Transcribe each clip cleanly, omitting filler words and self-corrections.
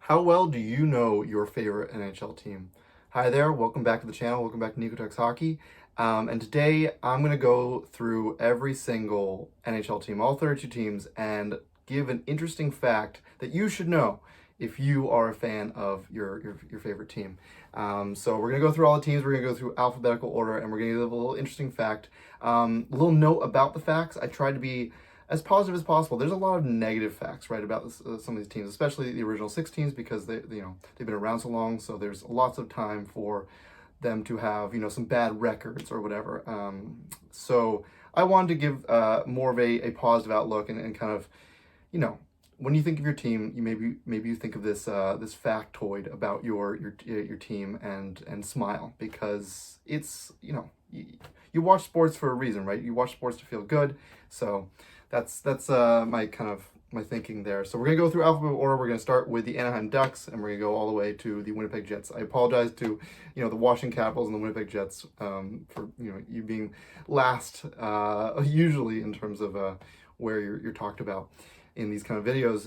How well do you know your favorite NHL team? Hi there, welcome back to the channel. Welcome back to Nico Talks Hockey. And today I'm going to go through every single NHL team, all 32 teams, and give an interesting fact that you should know if you are a fan of your favorite team. So we're going to go through all the teams. We're going to go through alphabetical order, and we're going to give a little interesting fact. A little note about the facts. I tried to be as positive as possible. There's a lot of negative facts, right, about this, some of these teams, especially the original six teams, because they've been around so long. So there's lots of time for them to have some bad records or whatever. So I wanted to give more of a positive outlook and kind of you know when you think of your team, you maybe you think of this factoid about your team and smile because it's you watch sports for a reason, right? You watch sports to feel good. So that's my thinking there. So we're gonna go through alphabetical order. We're gonna start with the Anaheim Ducks, and we're gonna go all the way to the Winnipeg Jets. I apologize to the Washington Capitals and the Winnipeg Jets for you being last usually in terms of where you're talked about in these kind of videos.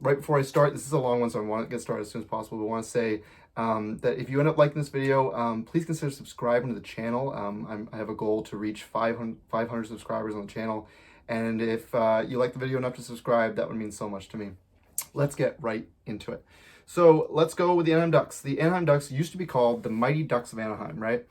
Right before I start, this is a long one, so I want to get started as soon as possible. But I want to say that if you end up liking this video, please consider subscribing to the channel. I have a goal to reach 500 subscribers on the channel. And if you like the video enough to subscribe, that would mean so much to me. Let's get right into it. So let's go with the Anaheim Ducks. The Anaheim Ducks used to be called the Mighty Ducks of Anaheim, right?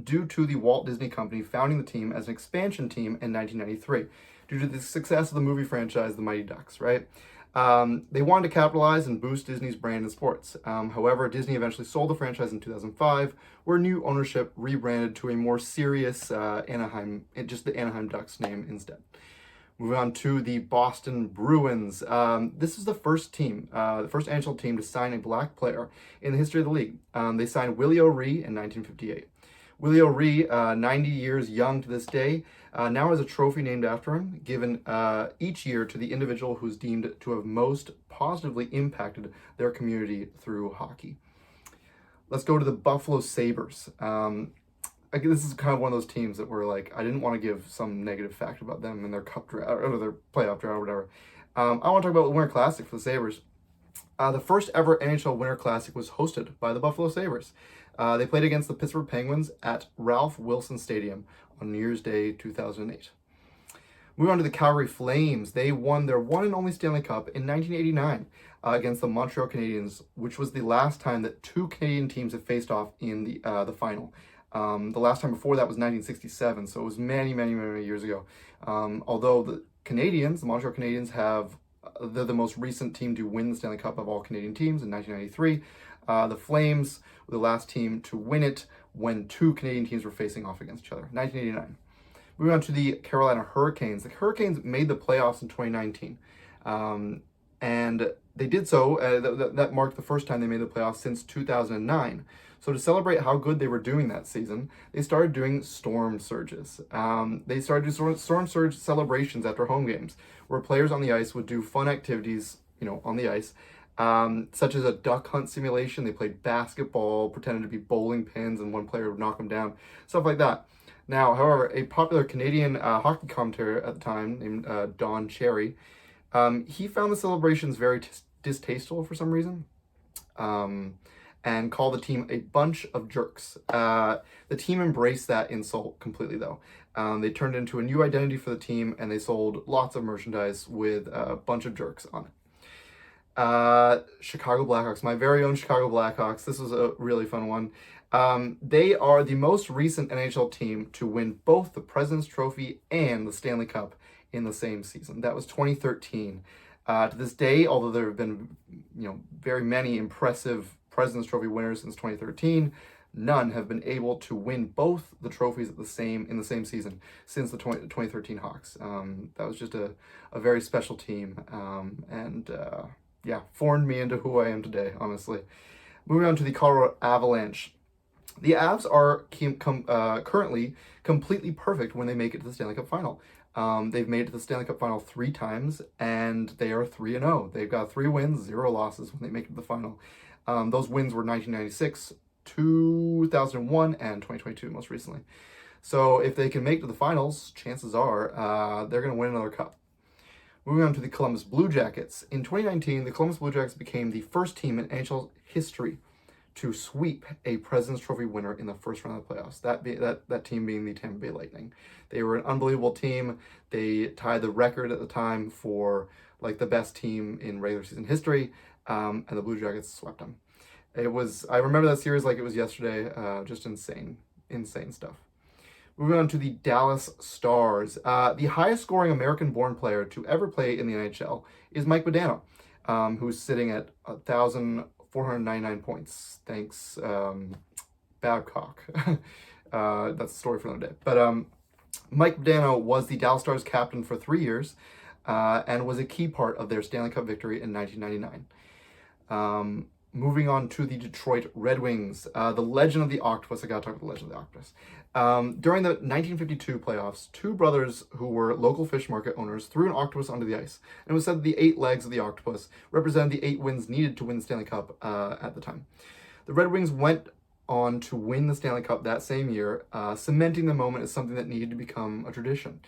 Due to the Walt Disney Company founding the team as an expansion team in 1993, due to the success of the movie franchise, The Mighty Ducks, right? They wanted to capitalize and boost Disney's brand in sports. However, Disney eventually sold the franchise in 2005, where new ownership rebranded to a more serious Anaheim, just the Anaheim Ducks name instead. Moving on to the Boston Bruins. This is the first team, the first NHL team to sign a black player in the history of the league. They signed Willie O'Ree in 1958. Willie O'Ree, 90 years young to this day, now has a trophy named after him, given each year to the individual who's deemed to have most positively impacted their community through hockey. Let's go to the Buffalo Sabres. This is kind of one of those teams that were like, I didn't want to give some negative fact about them in their cup draft or their playoff draft or whatever. I want to talk about the Winter Classic for the Sabres. The first ever NHL Winter Classic was hosted by the Buffalo Sabres. They played against the Pittsburgh Penguins at Ralph Wilson Stadium on New Year's Day 2008. Moving on to the Calgary Flames. They won their one and only Stanley Cup in 1989 against the Montreal Canadiens, which was the last time that two Canadian teams had faced off in the final. The last time before that was 1967, so it was many years ago. Although the Montreal Canadiens, they're the most recent team to win the Stanley Cup of all Canadian teams in 1993. The Flames were the last team to win it when two Canadian teams were facing off against each other, 1989. Moving on to the Carolina Hurricanes. The Hurricanes made the playoffs in 2019. And they did so, that marked the first time they made the playoffs since 2009. So to celebrate how good they were doing that season, they started doing storm surges. They started doing storm surge celebrations after home games, where players on the ice would do fun activities, on the ice, such as a duck hunt simulation. They played basketball, pretended to be bowling pins, and one player would knock them down, stuff like that. Now, however, a popular Canadian hockey commentator at the time named Don Cherry, he found the celebrations very distasteful for some reason, and called the team a bunch of jerks. The team embraced that insult completely, though. They turned it into a new identity for the team, and they sold lots of merchandise with a bunch of jerks on it. Chicago Blackhawks, my very own Chicago Blackhawks. This was a really fun one. They are the most recent NHL team to win both the President's Trophy and the Stanley Cup in the same season. That was 2013. To this day, although there have been very many impressive President's Trophy winners since 2013, none have been able to win both the trophies in the same season since the 2013 Hawks. That was just a very special team, and formed me into who I am today, honestly. Moving on to the Colorado Avalanche. The Avs are currently completely perfect when they make it to the Stanley Cup Final. They've made it to the Stanley Cup Final 3 times, and they are 3-0. They've got 3 wins, 0 losses when they make it to the final. Those wins were 1996, 2001, and 2022 most recently. So if they can make it to the finals, chances are they're going to win another cup. Moving on to the Columbus Blue Jackets. In 2019, the Columbus Blue Jackets became the first team in NHL history to sweep a President's Trophy winner in the first round of the playoffs. That team being the Tampa Bay Lightning. They were an unbelievable team. They tied the record at the time for like the best team in regular season history, and the Blue Jackets swept them. I remember that series like it was yesterday. Just insane stuff. Moving on to the Dallas Stars. The highest scoring American-born player to ever play in the NHL is Mike Modano, who's sitting at 1,499 points. Thanks, Babcock. That's a story for another day. But Mike Modano was the Dallas Stars captain for 3 years, and was a key part of their Stanley Cup victory in 1999. Moving on to the Detroit Red Wings, the Legend of the Octopus. I gotta talk about the Legend of the Octopus. During the 1952 playoffs, two brothers who were local fish market owners threw an octopus onto the ice. And it was said that the 8 legs of the octopus represented the 8 wins needed to win the Stanley Cup at the time. The Red Wings went on to win the Stanley Cup that same year, cementing the moment as something that needed to become a tradition.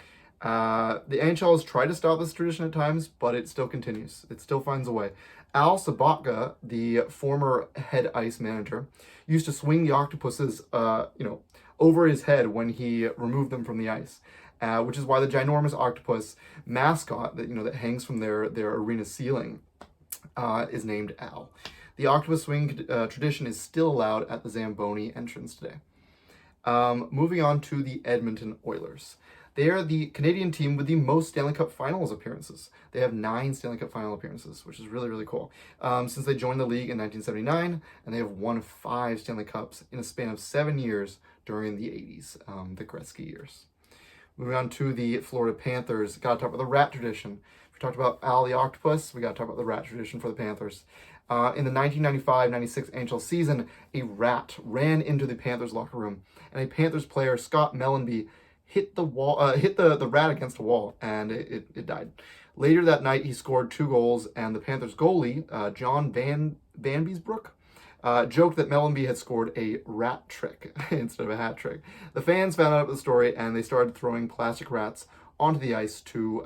The NHL has tried to stop this tradition at times, but it still continues. It still finds a way. Al Sabatka, the former head ice manager, used to swing the octopuses, over his head when he removed them from the ice, which is why the ginormous octopus mascot that hangs from their arena ceiling is named Al. The octopus swing tradition is still allowed at the Zamboni entrance today. Moving on to the Edmonton Oilers. They are the Canadian team with the most Stanley Cup Finals appearances. They have 9 Stanley Cup Final appearances, which is really, really cool. Since they joined the league in 1979, and they have won 5 Stanley Cups in a span of 7 years during the 80s, the Gretzky years. Moving on to the Florida Panthers, gotta talk about the rat tradition. We talked about Al the Octopus, we gotta talk about the rat tradition for the Panthers. In the 1995-96 NHL season, a rat ran into the Panthers locker room, and a Panthers player, Scott Mellenby, hit the rat against a wall, and it died. Later that night, he scored 2 goals, and the Panthers goalie, John Van Beesbrook, joked that Mellenby had scored a rat trick instead of a hat trick. The fans found out about the story, and they started throwing plastic rats onto the ice to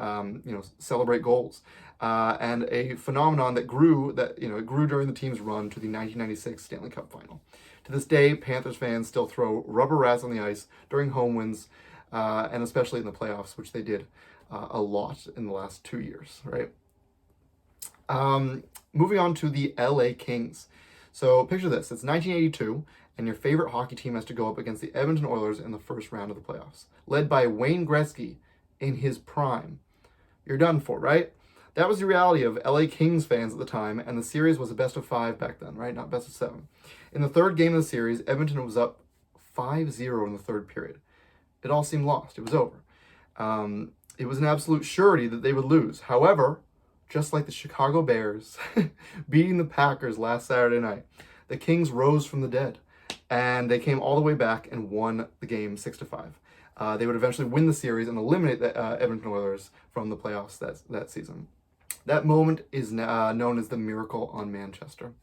celebrate goals. And a phenomenon that grew during the team's run to the 1996 Stanley Cup Final. To this day, Panthers fans still throw rubber rats on the ice during home wins, and especially in the playoffs, which they did a lot in the last 2 years, right? Moving on to the LA Kings. So picture this, it's 1982, and your favorite hockey team has to go up against the Edmonton Oilers in the first round of the playoffs, led by Wayne Gretzky in his prime. You're done for, right? That was the reality of LA Kings fans at the time, and the series was a best of 5 back then, right? Not best of 7. In the third game of the series, Edmonton was up 5-0 in the third period. It all seemed lost. It was over. It was an absolute surety that they would lose. However, just like the Chicago Bears beating the Packers last Saturday night, the Kings rose from the dead, and they came all the way back and won the game 6-5. They would eventually win the series and eliminate the Edmonton Oilers from the playoffs that season. That moment is known as the Miracle on Manchester.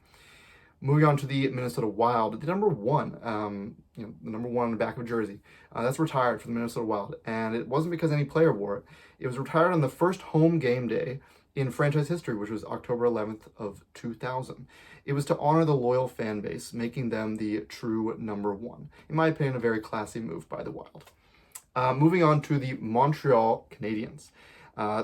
Moving on to the Minnesota Wild, the number 1, the number 1 on the back of a jersey. That's retired for the Minnesota Wild, and it wasn't because any player wore it. It was retired on the first home game day in franchise history, which was October 11th of 2000. It was to honor the loyal fan base, making them the true number 1. In my opinion, a very classy move by the Wild. Moving on to the Montreal Canadiens.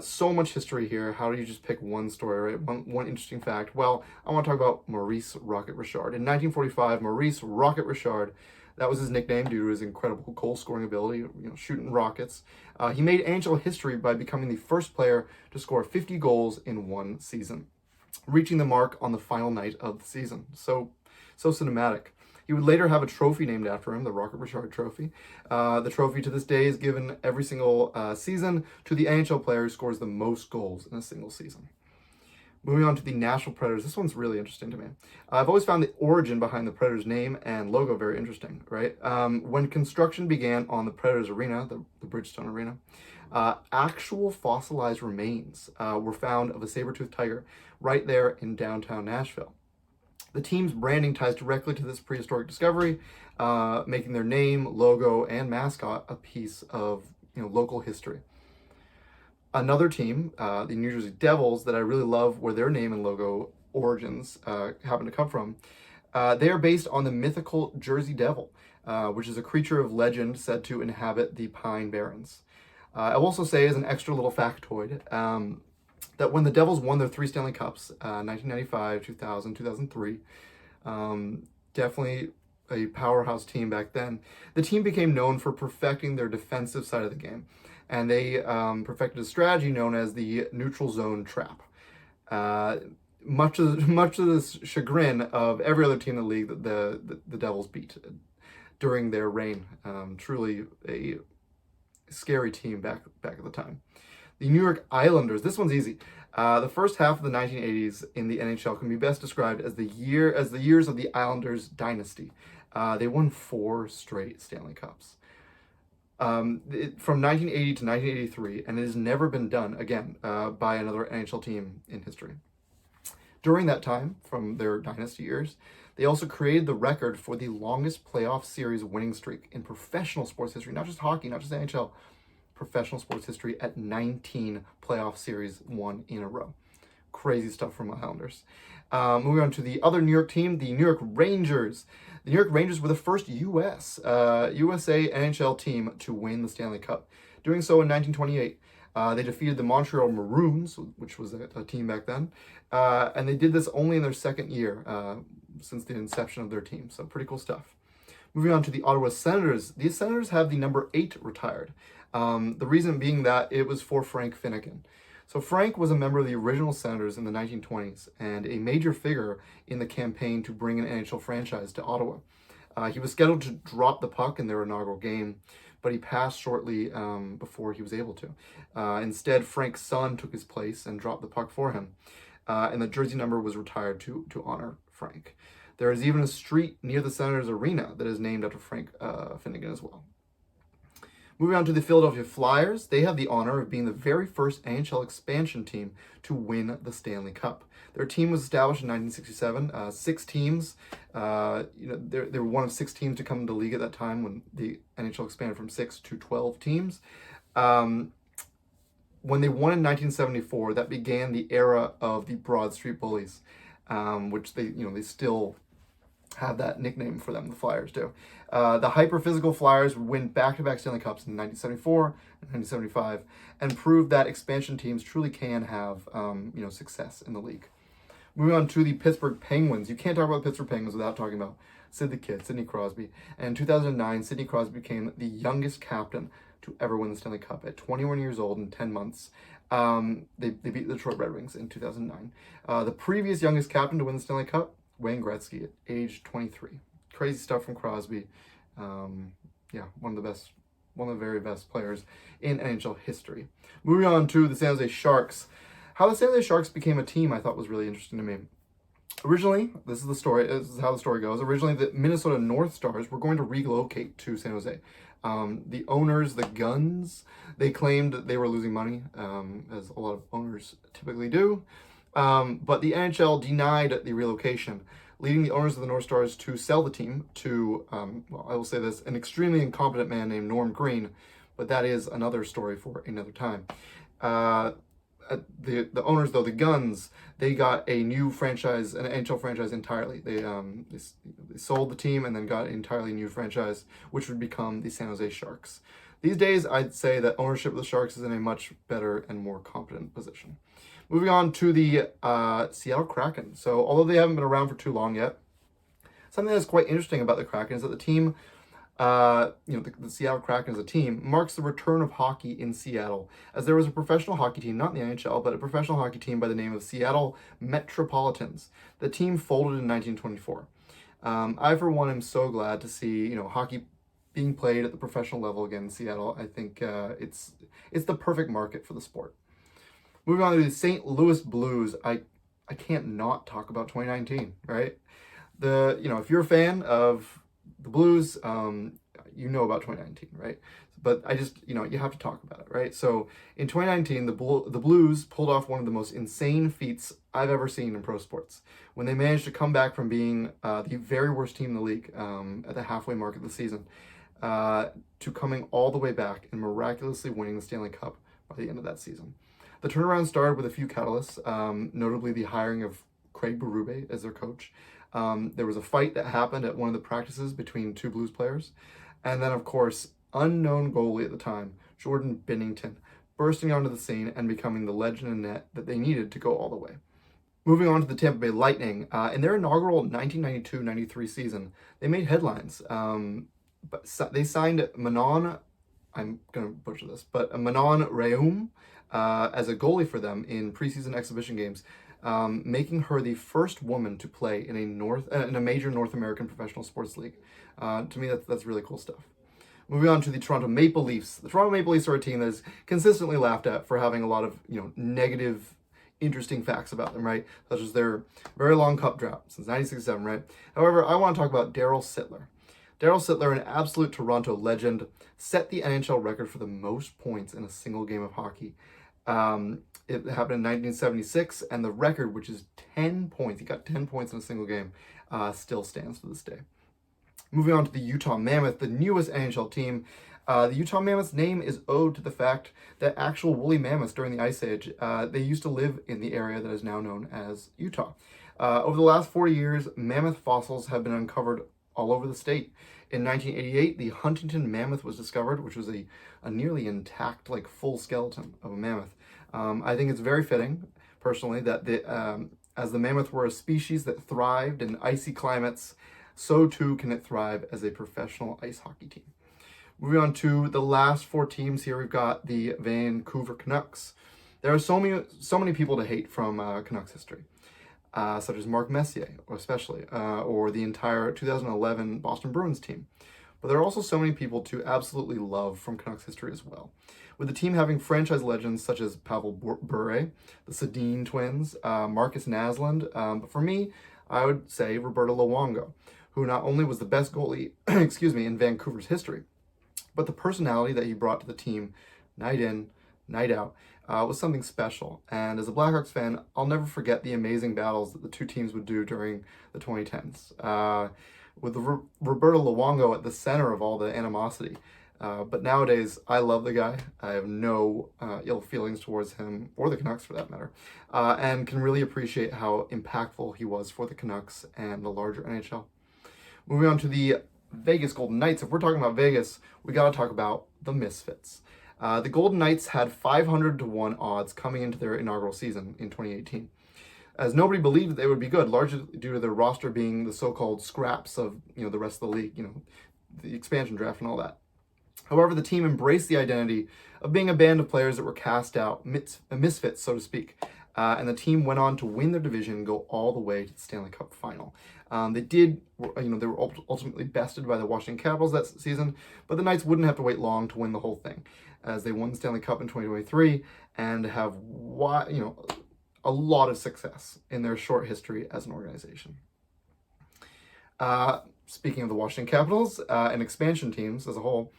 So much history here. How do you just pick one story, right? One interesting fact. Well, I want to talk about Maurice Rocket Richard. In 1945, Maurice Rocket Richard, that was his nickname due to his incredible goal-scoring ability, shooting rockets. He made NHL history by becoming the first player to score 50 goals in one season, reaching the mark on the final night of the season. So cinematic. He would later have a trophy named after him, the Rocket Richard Trophy. The trophy to this day is given every single season to the NHL player who scores the most goals in a single season. Moving on to the Nashville Predators. This one's really interesting to me. I've always found the origin behind the Predators' name and logo very interesting, right? When construction began on the Predators Arena, the Bridgestone Arena, actual fossilized remains were found of a saber-toothed tiger right there in downtown Nashville. The team's branding ties directly to this prehistoric discovery, making their name, logo, and mascot a piece of local history. Another team, the New Jersey Devils, that I really love where their name and logo origins happen to come from. They are based on the mythical Jersey Devil, which is a creature of legend said to inhabit the Pine Barrens. I'll also say, as an extra little factoid, that when the Devils won their 3 Stanley Cups, 1995, 2000, 2003, definitely a powerhouse team back then, the team became known for perfecting their defensive side of the game. And they perfected a strategy known as the neutral zone trap. Much of the chagrin of every other team in the league that the Devils beat during their reign. Truly a scary team back at the time. The New York Islanders. This one's easy. The first half of the 1980s in the NHL can be best described as the years of the Islanders dynasty. They won 4 straight Stanley Cups. From 1980 to 1983, and it has never been done again by another NHL team in history. During that time, from their dynasty years, they also created the record for the longest playoff series winning streak in professional sports history, not just hockey, not just NHL, professional sports history, at 19 playoff series won in a row. Crazy stuff from the Islanders. Moving on to the other New York team, the New York Rangers. The New York Rangers were the first USA NHL team to win the Stanley Cup. Doing so in 1928. They defeated the Montreal Maroons, which was a team back then, and they did this only in their second year since the inception of their team. So pretty cool stuff. Moving on to the Ottawa Senators. These Senators have the number 8 retired. The reason being that it was for Frank Finnegan. So Frank was a member of the original Senators in the 1920s and a major figure in the campaign to bring an NHL franchise to Ottawa. He was scheduled to drop the puck in their inaugural game, but he passed shortly before he was able to. Instead, Frank's son took his place and dropped the puck for him, and the jersey number was retired to honor Frank. There is even a street near the Senators Arena that is named after Frank Finnegan as well. Moving on to the Philadelphia Flyers, they have the honor of being the very first NHL expansion team to win the Stanley Cup. Their team was established in 1967. 6 teams. They were one of 6 teams to come into the league at that time when the NHL expanded from 6 to 12 teams. When they won in 1974, that began the era of the Broad Street Bullies, which they still have that nickname for them. The Flyers do. The hyper-physical Flyers would win back-to-back Stanley Cups in 1974 and 1975, and proved that expansion teams truly can have success in the league. Moving on to the Pittsburgh Penguins. You can't talk about the Pittsburgh Penguins without talking about Sid the Kid, Sidney Crosby. And in 2009, Sidney Crosby became the youngest captain to ever win the Stanley Cup at 21 years old and 10 months. They beat the Detroit Red Wings in 2009. The previous youngest captain to win the Stanley Cup, Wayne Gretzky, at age 23. Crazy stuff from Crosby. One of the very best players in NHL history. Moving on to the San Jose Sharks. How the San Jose Sharks became a team I thought was really interesting to me. Originally, this is how the story goes. Originally, the Minnesota North Stars were going to relocate to San Jose. The owners, the Guns, they claimed that they were losing money, as a lot of owners typically do. But the NHL denied the relocation, leading the owners of the North Stars to sell the team to, I will say this, an extremely incompetent man named Norm Green, but that is another story for another time. The owners, though, the Guns, they got a new franchise, an NHL franchise entirely. They sold the team and then got an entirely new franchise, which would become the San Jose Sharks. These days, I'd say that ownership of the Sharks is in a much better and more competent position. Moving on to the Seattle Kraken. So, although they haven't been around for too long yet, something that's quite interesting about the Kraken is that the team, the Seattle Kraken as a team, marks the return of hockey in Seattle, as there was a professional hockey team, not in the NHL, but a professional hockey team by the name of Seattle Metropolitans. The team folded in 1924. I, for one, am so glad to see hockey being played at the professional level again in Seattle. I think it's the perfect market for the sport. Moving on to the St. Louis Blues, I can't not talk about 2019, right? If you're a fan of the Blues, you know about 2019, right? But I just, you have to talk about it, right? So in 2019, the Blues pulled off one of the most insane feats I've ever seen in pro sports when they managed to come back from being the very worst team in the league at the halfway mark of the season to coming all the way back and miraculously winning the Stanley Cup by the end of that season. The turnaround started with a few catalysts, notably the hiring of Craig Berube as their coach. There was a fight that happened at one of the practices between two Blues players. And then, of course, unknown goalie at the time, Jordan Binnington, bursting onto the scene and becoming the legend in net that they needed to go all the way. Moving on to the Tampa Bay Lightning, in their inaugural 1992-93 season, they made headlines. But they signed Manon, I'm going to butcher this, but Manon Rhéaume as a goalie for them in preseason exhibition games, making her the first woman to play in a major North American professional sports league. To me, that's really cool stuff. Moving on to the Toronto Maple Leafs. The Toronto Maple Leafs are a team that is consistently laughed at for having a lot of negative, interesting facts about them, right? Such as their very long cup drought since 1967, right? However, I want to talk about Daryl Sittler. Daryl Sittler, an absolute Toronto legend, set the NHL record for the most points in a single game of hockey. It happened in 1976, and the record, which is 10 points, he got 10 points in a single game, still stands to this day. Moving on to the Utah Mammoth, the newest NHL team. The Utah Mammoth's name is owed to the fact that actual woolly mammoths during the Ice Age, they used to live in the area that is now known as Utah. Over the last 40 years, mammoth fossils have been uncovered all over the state. In 1988, the Huntington Mammoth was discovered, which was a nearly intact, full skeleton of a mammoth. I think it's very fitting, personally, that as the mammoth were a species that thrived in icy climates, so too can it thrive as a professional ice hockey team. Moving on to the last four teams here, we've got the Vancouver Canucks. There are so many people to hate from Canucks history, such as Mark Messier, especially, or the entire 2011 Boston Bruins team. But there are also so many people to absolutely love from Canucks history as well. With the team having franchise legends such as Pavel Bure, the Sedin twins, Marcus Naslund, but for me, I would say Roberto Luongo, who not only was the best goalie, in Vancouver's history, but the personality that he brought to the team, night in, night out, was something special. And as a Blackhawks fan, I'll never forget the amazing battles that the two teams would do during the 2010s, with Roberto Luongo at the center of all the animosity. But nowadays, I love the guy. I have no ill feelings towards him, or the Canucks for that matter, and can really appreciate how impactful he was for the Canucks and the larger NHL. Moving on to the Vegas Golden Knights. If we're talking about Vegas, we got to talk about the Misfits. The Golden Knights had 500-1 odds coming into their inaugural season in 2018, as nobody believed that they would be good, largely due to their roster being the so-called scraps of the rest of the league, the expansion draft and all that. However, the team embraced the identity of being a band of players that were cast out, misfits, so to speak, and the team went on to win their division and go all the way to the Stanley Cup final. They were ultimately bested by the Washington Capitals that season, but the Knights wouldn't have to wait long to win the whole thing, as they won the Stanley Cup in 2023 and have a lot of success in their short history as an organization. Speaking of the Washington Capitals and expansion teams as a whole,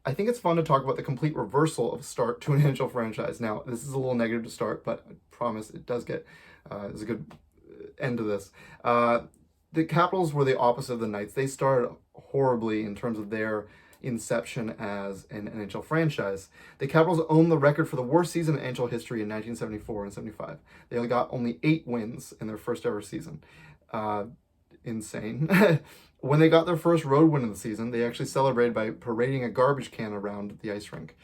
I think it's fun to talk about the complete reversal of start to an NHL franchise. Now, this is a little negative to start, but I promise it does get, there's a good end to this. The Capitals were the opposite of the Knights. They started horribly in terms of their inception as an NHL franchise. The Capitals owned the record for the worst season in NHL history in 1974 and 75. They got only 8 wins in their first ever season. Insane. When they got their first road win of the season, they actually celebrated by parading a garbage can around the ice rink.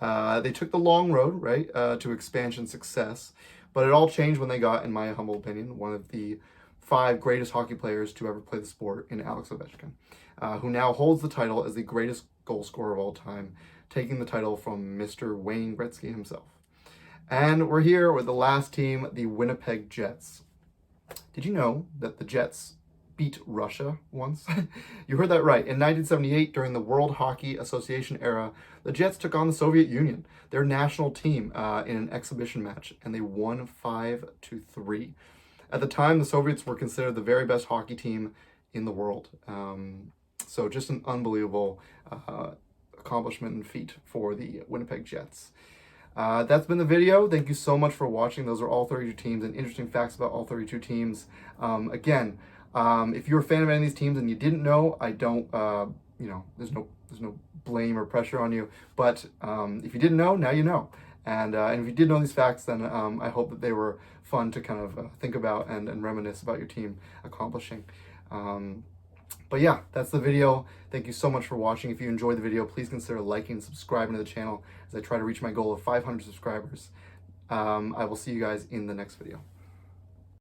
They took the long road, right, to expansion success, but it all changed when they got, in my humble opinion, one of the 5 greatest hockey players to ever play the sport in Alex Ovechkin, who now holds the title as the greatest goal scorer of all time, taking the title from Mr. Wayne Gretzky himself. And we're here with the last team, the Winnipeg Jets. Did you know that the Jets beat Russia once? You heard that right. In 1978, during the World Hockey Association era, the Jets took on the Soviet Union, their national team, in an exhibition match, and they won 5-3. At the time, the Soviets were considered the very best hockey team in the world. So just an unbelievable accomplishment and feat for the Winnipeg Jets. That's been the video. Thank you so much for watching. Those are all 32 teams and interesting facts about all 32 teams. Again, if you're a fan of any of these teams and you didn't know, I don't, there's no blame or pressure on you. But if you didn't know, now you know. And if you did know these facts, then I hope that they were fun to kind of think about and reminisce about your team accomplishing. But yeah, that's the video. Thank you so much for watching. If you enjoyed the video, please consider liking and subscribing to the channel as I try to reach my goal of 500 subscribers. I will see you guys in the next video.